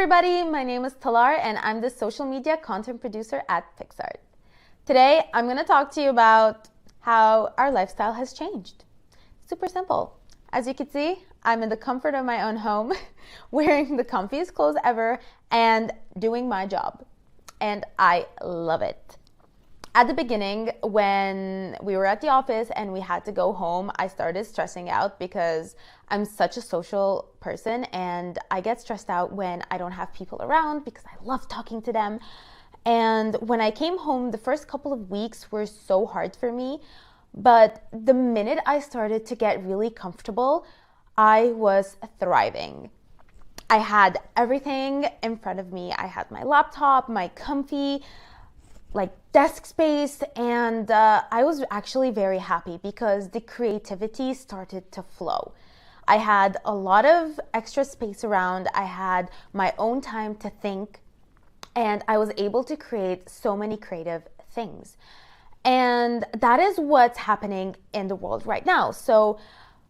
everybody, my name is Talar and I'm the social media content producer at PicsArt. Today, I'm going to talk to you about how our lifestyle has changed. Super simple. As you can see, I'm in the comfort of my own home, wearing the comfiest clothes ever and doing my job. And I love it. At the beginning, when we were at the office and we had to go home, I started stressing out because I'm such a social person and I get stressed out when I don't have people around because I love talking to them. And when I came home, the first couple of weeks were so hard for me. But the minute I started to get really comfortable, I was thriving. I had everything in front of me. I had my laptop, my comfy desk space, and I was actually very happy because the creativity started to flow. I had a lot of extra space around. I had my own time to think, and I was able to create so many creative things. And that is what's happening in the world right now. So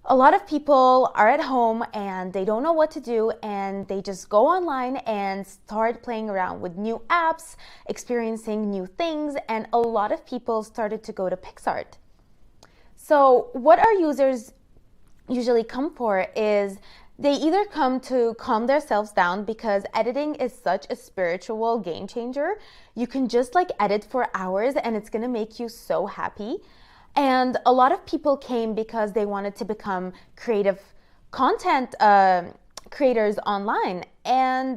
a lot of people are at home and they don't know what to do, and they just go online and start playing around with new apps, experiencing new things, and a lot of people started to go to PicsArt. So what our users usually come for is they either come to calm themselves down because editing is such a spiritual game changer. You can just edit for hours and it's gonna make you so happy. And a lot of people came because they wanted to become creative content creators online. And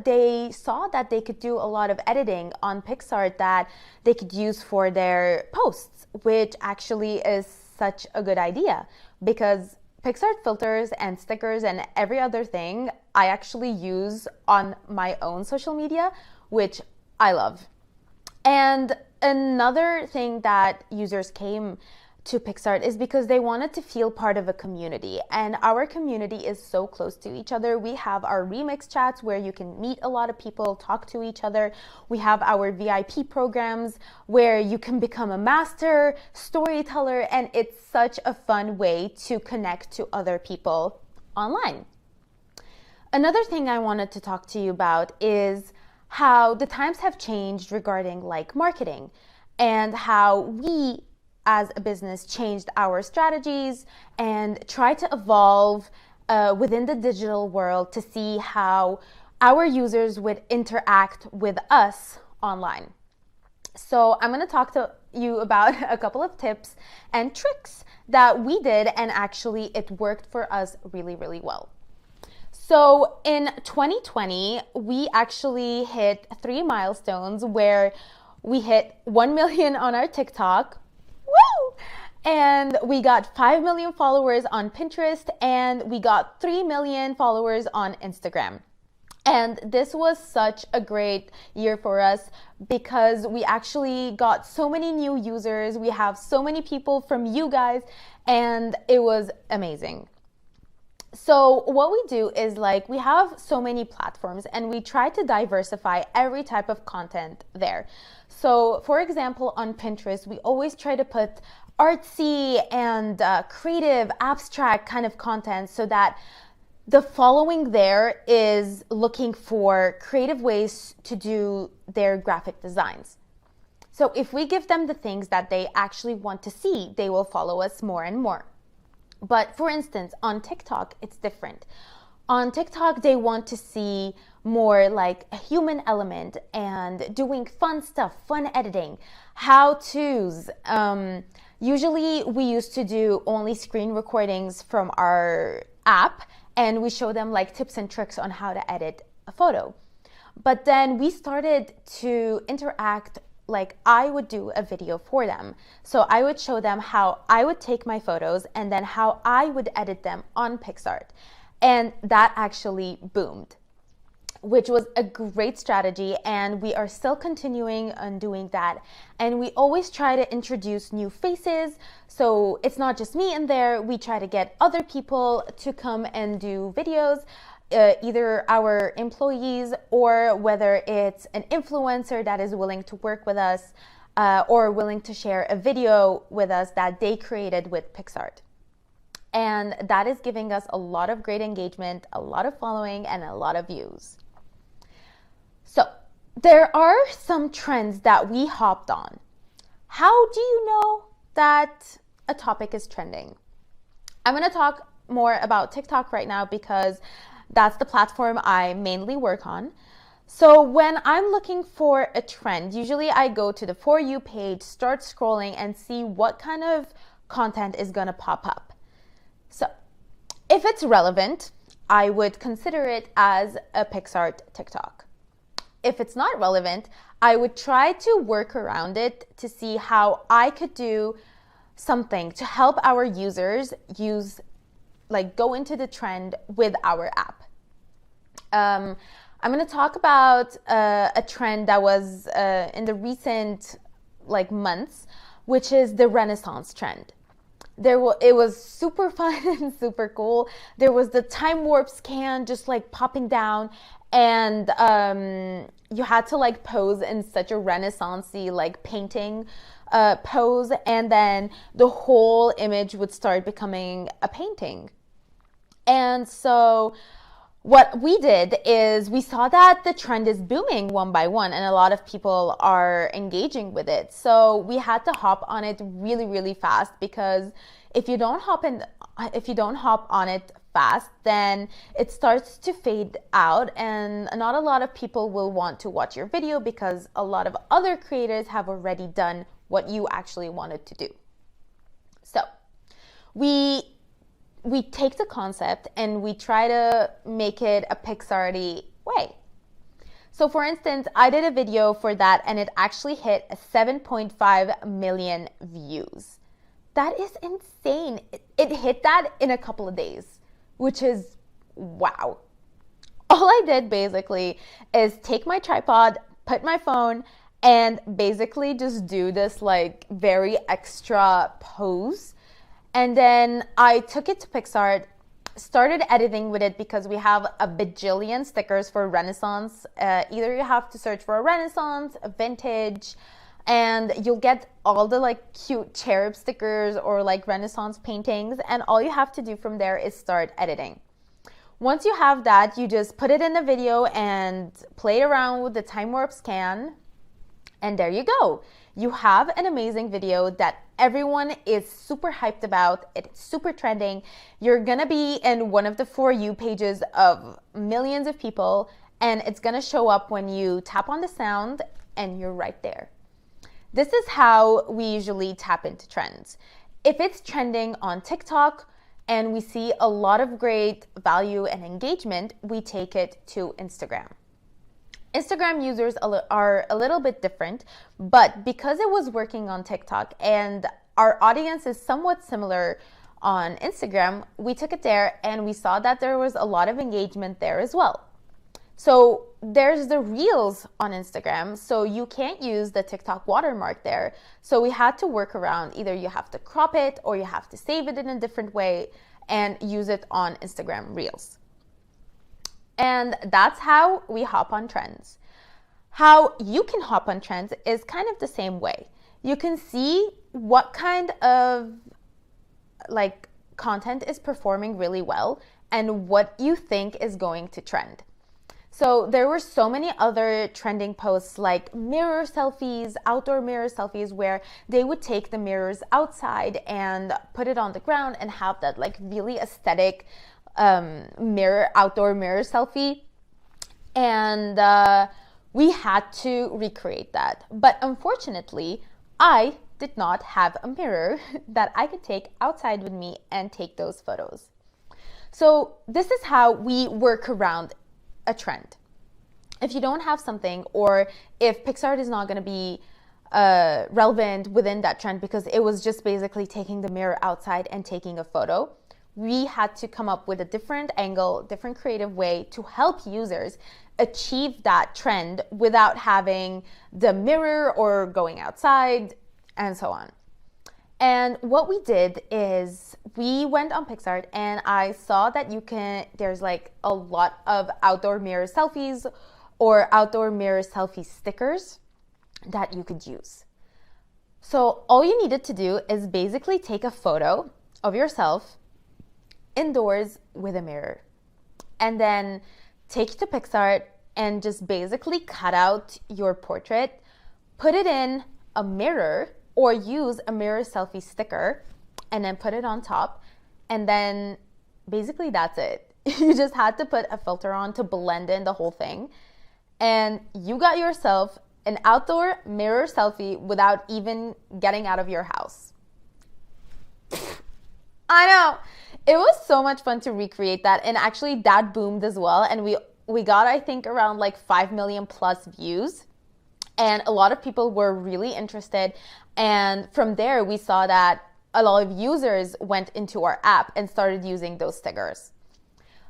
they saw that they could do a lot of editing on PicsArt that they could use for their posts, which actually is such a good idea because PicsArt filters and stickers and every other thing I actually use on my own social media, which I love. And another thing that users came to PicsArt is because they wanted to feel part of a community, and our community is so close to each other. We have our remix chats where you can meet a lot of people, talk to each other. We have our VIP programs where you can become a master storyteller, and it's such a fun way to connect to other people online. Another thing I wanted to talk to you about is how the times have changed regarding marketing, and how we as a business changed our strategies and try to evolve within the digital world to see how our users would interact with us online. So I'm going to talk to you about a couple of tips and tricks that we did, and actually it worked for us really, really well. So in 2020, we actually hit 3 milestones where we hit 1 million on our TikTok, woo! And we got 5 million followers on Pinterest, and we got 3 million followers on Instagram. And this was such a great year for us because we actually got so many new users. We have so many people from you guys, and it was amazing. So what we do is we have so many platforms and we try to diversify every type of content there. So for example, on Pinterest, we always try to put artsy and creative, abstract kind of content so that the following there is looking for creative ways to do their graphic designs. So if we give them the things that they actually want to see, they will follow us more and more. But for instance, on TikTok, it's different. On TikTok, they want to see more a human element and doing fun stuff, fun editing, how-tos. Usually, we used to do only screen recordings from our app, and we show them tips and tricks on how to edit a photo. But then we started to interact I would do a video for them. So I would show them how I would take my photos and then how I would edit them on PicsArt. And that actually boomed, which was a great strategy. And we are still continuing on doing that. And we always try to introduce new faces. So it's not just me in there. We try to get other people to come and do videos. Either our employees or whether it's an influencer that is willing to work with us or willing to share a video with us that they created with PicsArt. And that is giving us a lot of great engagement, a lot of following, and a lot of views. So there are some trends that we hopped on. How do you know that a topic is trending? I'm going to talk more about TikTok right now because that's the platform I mainly work on. So when I'm looking for a trend, usually I go to the For You page, start scrolling, and see what kind of content is going to pop up. So if it's relevant, I would consider it as a PicsArt TikTok. If it's not relevant, I would try to work around it to see how I could do something to help our users go into the trend with our app. I'm going to talk about a trend that was in the recent months, which is the Renaissance trend. It was super fun and super cool. There was the time warp scan just popping down, and you had to pose in such a Renaissance-y painting pose, and then the whole image would start becoming a painting. And so what we did is we saw that the trend is booming one by one, and a lot of people are engaging with it. So we had to hop on it really, really fast, because if you don't hop on it fast, then it starts to fade out, and not a lot of people will want to watch your video because a lot of other creators have already done what you actually wanted to do. So we take the concept and we try to make it a PicsArt-y way. So for instance, I did a video for that and it actually hit 7.5 million views. That is insane. It hit that in a couple of days, which is wow. All I did basically is take my tripod, put my phone, and basically just do this very extra pose. And then I took it to PicsArt, started editing with it because we have a bajillion stickers for Renaissance. Either you have to search for a Renaissance, a vintage, and you'll get all the cute cherub stickers or Renaissance paintings. And all you have to do from there is start editing. Once you have that, you just put it in the video and play around with the time warp scan. And there you go. You have an amazing video that everyone is super hyped about. It's super trending. You're gonna be in one of the For You pages of millions of people, and it's gonna show up when you tap on the sound and you're right there. This is how we usually tap into trends. If it's trending on TikTok and we see a lot of great value and engagement, we take it to Instagram. Instagram users are a little bit different, but because it was working on TikTok and our audience is somewhat similar on Instagram, we took it there and we saw that there was a lot of engagement there as well. So there's the Reels on Instagram, so you can't use the TikTok watermark there. So we had to work around, either you have to crop it or you have to save it in a different way and use it on Instagram Reels. And that's how we hop on trends. How you can hop on trends is kind of the same way. You can see what kind of content is performing really well and what you think is going to trend. So there were so many other trending posts like mirror selfies, outdoor mirror selfies, where they would take the mirrors outside and put it on the ground and have that really aesthetic outdoor mirror selfie. And we had to recreate that. But unfortunately, I did not have a mirror that I could take outside with me and take those photos. So this is how we work around a trend. If you don't have something, or if PicsArt is not going to be relevant within that trend because it was just basically taking the mirror outside and taking a photo, we had to come up with a different angle, different creative way to help users achieve that trend without having the mirror or going outside and so on. And what we did is we went on PicsArt and I saw that there's a lot of outdoor mirror selfies or outdoor mirror selfie stickers that you could use. So all you needed to do is basically take a photo of yourself indoors with a mirror and then take it to PicsArt, and just basically cut out your portrait, put it in a mirror, or use a mirror selfie sticker and then put it on top. And then basically that's it. You just had to put a filter on to blend in the whole thing. And you got yourself an outdoor mirror selfie without even getting out of your house. I know. It was so much fun to recreate that. And actually that boomed as well. And we got, I think, around like 5 million plus views. And a lot of people were really interested. And from there, we saw that a lot of users went into our app and started using those stickers.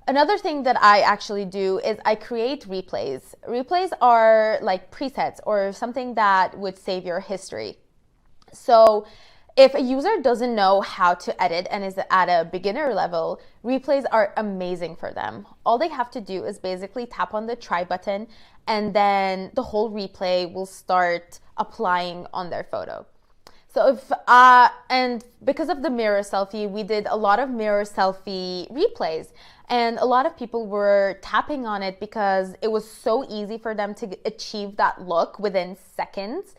Another thing that I actually do is I create replays. Replays are like presets or something that would save your history. So if a user doesn't know how to edit and is at a beginner level, replays are amazing for them. All they have to do is basically tap on the try button, and then the whole replay will start applying on their photo. So and because of the mirror selfie, we did a lot of mirror selfie replays, and a lot of people were tapping on it because it was so easy for them to achieve that look within seconds.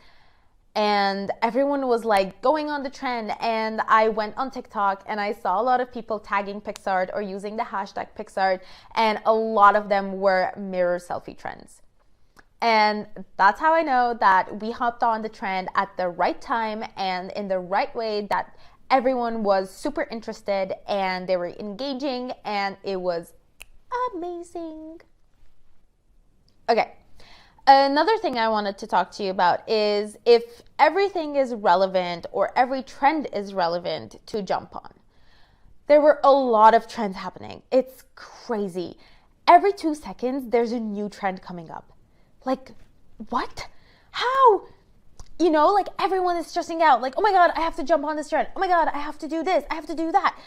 And everyone was like going on the trend, and I went on TikTok and I saw a lot of people tagging PicsArt or using the hashtag PicsArt, and a lot of them were mirror selfie trends. And that's how I know that we hopped on the trend at the right time and in the right way, that everyone was super interested and they were engaging, and it was amazing. Okay. Another thing I wanted to talk to you about is if everything is relevant or every trend is relevant to jump on. There were a lot of trends happening. It's crazy. Every 2 seconds, there's a new trend coming up. Like, what? How? You know, like everyone is stressing out. Like, oh my God, I have to jump on this trend. Oh my God, I have to do this. I have to do that.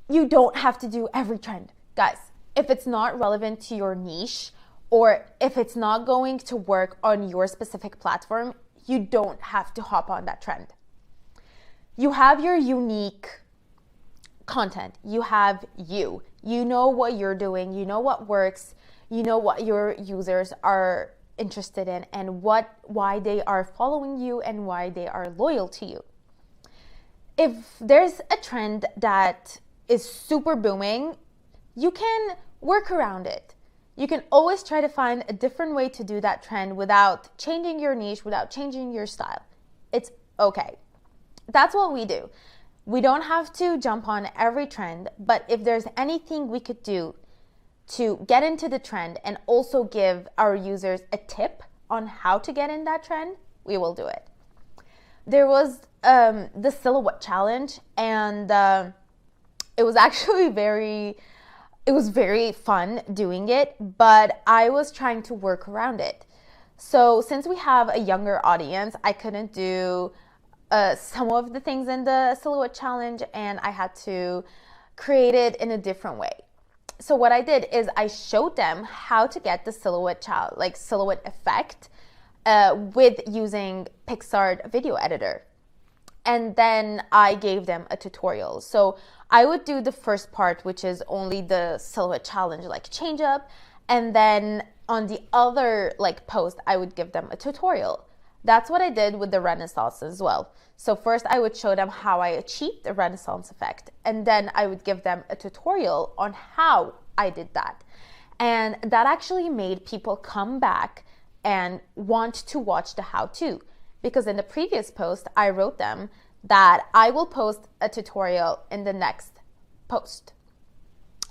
You don't have to do every trend. Guys, if it's not relevant to your niche, or if it's not going to work on your specific platform, you don't have to hop on that trend. You have your unique content. You have you. You know what you're doing. You know what works. You know what your users are interested in and why they are following you and why they are loyal to you. If there's a trend that is super booming, you can work around it. You can always try to find a different way to do that trend without changing your niche, without changing your style. It's okay. That's what we do. We don't have to jump on every trend, but if there's anything we could do to get into the trend and also give our users a tip on how to get in that trend, we will do it. There was the silhouette challenge, and it was actually very fun doing it, but I was trying to work around it. So since we have a younger audience, I couldn't do some of the things in the silhouette challenge, and I had to create it in a different way. So what I did is I showed them how to get the silhouette effect with using PicsArt video editor. And then I gave them a tutorial. So I would do the first part, which is only the silhouette challenge, like change up. And then on the other post, I would give them a tutorial. That's what I did with the Renaissance as well. So first I would show them how I achieved the Renaissance effect. And then I would give them a tutorial on how I did that. And that actually made people come back and want to watch the how-to. Because in the previous post, I wrote them that I will post a tutorial in the next post.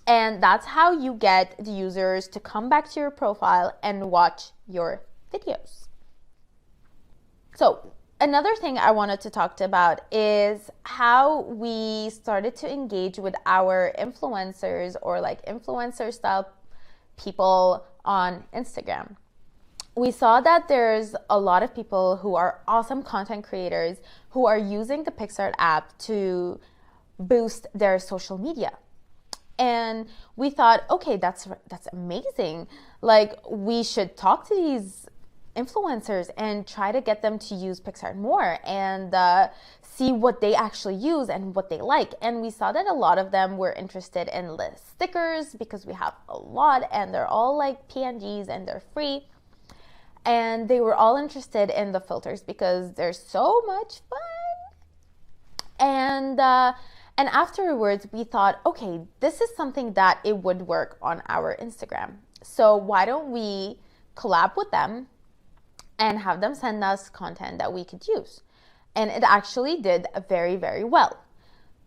And that's how you get the users to come back to your profile and watch your videos. So another thing I wanted to talk about is how we started to engage with our influencers or influencer style people on Instagram. We saw that there's a lot of people who are awesome content creators who are using the PicsArt app to boost their social media. And we thought, okay, that's amazing. We should talk to these influencers and try to get them to use PicsArt more and see what they actually use and what they like. And we saw that a lot of them were interested in list stickers because we have a lot and they're all like PNGs and they're free. And they were all interested in the filters because they're so much fun. And afterwards, we thought, okay, this is something that it would work on our Instagram. So why don't we collab with them and have them send us content that we could use? And it actually did very, very well.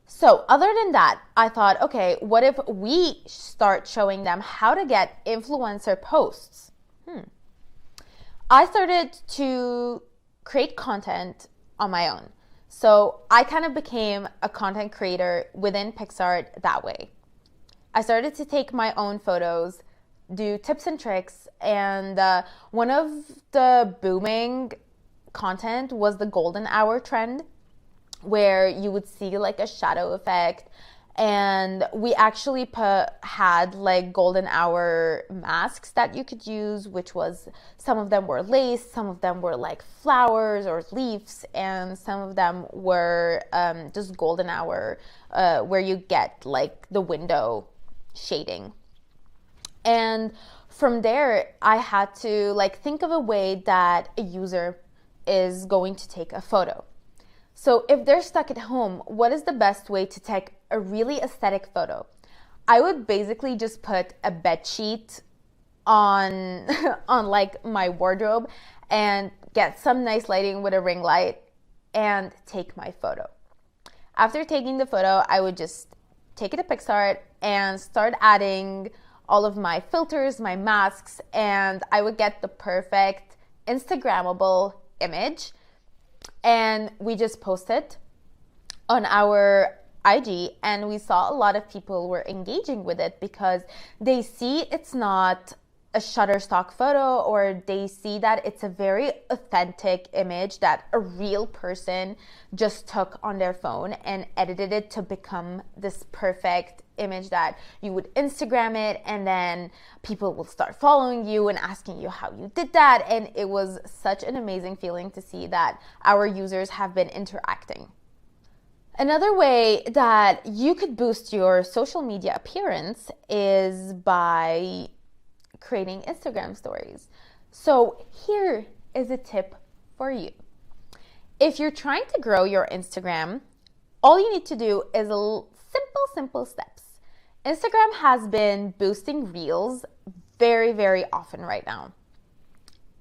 So other than that, I thought, okay, what if we start showing them how to get influencer posts? I started to create content on my own. So I kind of became a content creator within PicsArt that way. I started to take my own photos, do tips and tricks, and one of the booming content was the golden hour trend, where you would see like a shadow effect. And we actually had like golden hour masks that you could use, which was, some of them were lace, some of them were like flowers or leaves, and some of them were just golden hour where you get like the window shading. And from there, I had to like think of a way that a user is going to take a photo. So if they're stuck at home, what is the best way to take a really aesthetic photo? I would basically just put a bed sheet on on like my wardrobe and get some nice lighting with a ring light and take my photo. After taking the photo, I would just take it to PicsArt and start adding all of my filters, my masks, and I would get the perfect Instagrammable image. And we just posted on our IG, and we saw a lot of people were engaging with it because they see it's not a Shutterstock photo, or they see that it's a very authentic image that a real person just took on their phone and edited it to become this perfect image that you would Instagram it, and then people will start following you and asking you how you did that. And it was such an amazing feeling to see that our users have been interacting. Another way that you could boost your social media appearance is by creating Instagram stories. So here is a tip for you. If you're trying to grow your Instagram, all you need to do is simple steps. Instagram has been boosting Reels very, very often right now.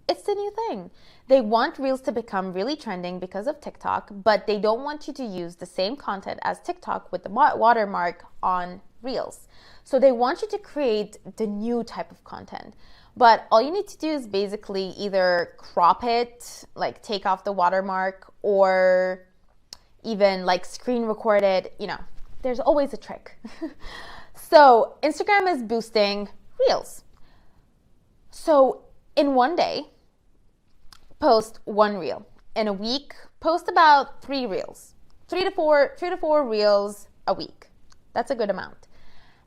It's the new thing. They want Reels to become really trending because of TikTok, but they don't want you to use the same content as TikTok with the watermark on Reels. So they want you to create the new type of content. But all you need to do is basically either crop it, like take off the watermark, or even like screen record it. You know, there's always a trick. So Instagram is boosting Reels. So in one day, post one reel. In a week, post about 3 reels. 3 to 4 reels a week. That's a good amount.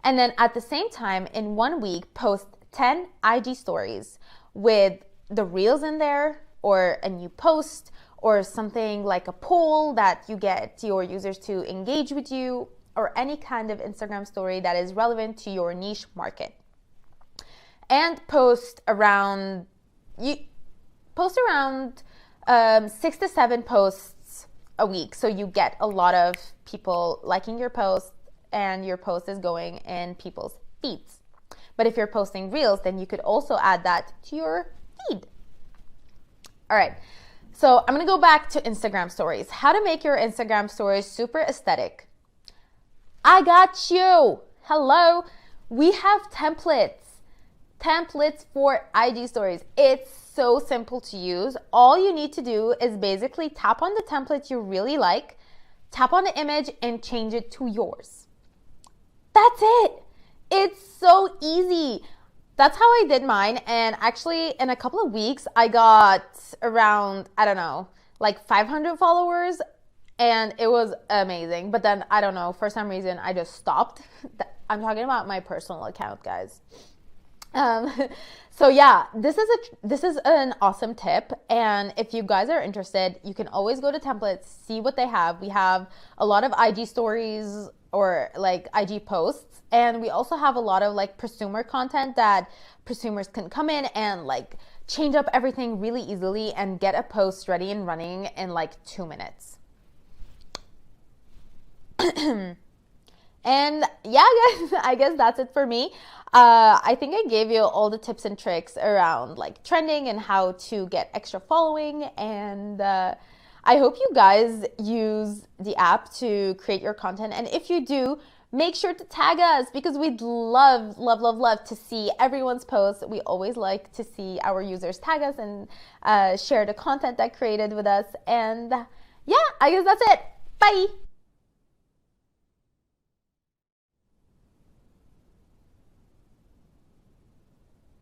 And then at the same time, in 1 week, post 10 IG stories with the reels in there, or a new post, or something like a poll that you get your users to engage with you, or any kind of Instagram story that is relevant to your niche market. And post around 6 to 7 posts a week. So you get a lot of people liking your post, and your post is going in people's feeds. But if you're posting reels, then you could also add that to your feed. All right, so I'm gonna go back to Instagram stories. How to make your Instagram stories super aesthetic. I got you. Hello. We have templates for IG stories. It's so simple to use. All you need to do is basically tap on the template you really like, tap on the image, and change it to yours. That's it. It's so easy. That's how I did mine. And actually, in a couple of weeks, I got around, I don't know, like 500 followers. And it was amazing. But then, I don't know, for some reason, I just stopped. I'm talking about my personal account, guys. Um, so yeah, this is an awesome tip, and if you guys are interested, you can always go to templates, see what they have. We have a lot of IG stories or like IG posts, and we also have a lot of like prosumer content that prosumers can come in and like change up everything really easily and get a post ready and running in like 2 minutes. And yeah, guys, I guess that's it for me. I think I gave you all the tips and tricks around like trending and how to get extra following. And I hope you guys use the app to create your content. And if you do, make sure to tag us because we'd love, love, love, love to see everyone's posts. We always like to see our users tag us and share the content that created with us. And yeah, I guess that's it. Bye.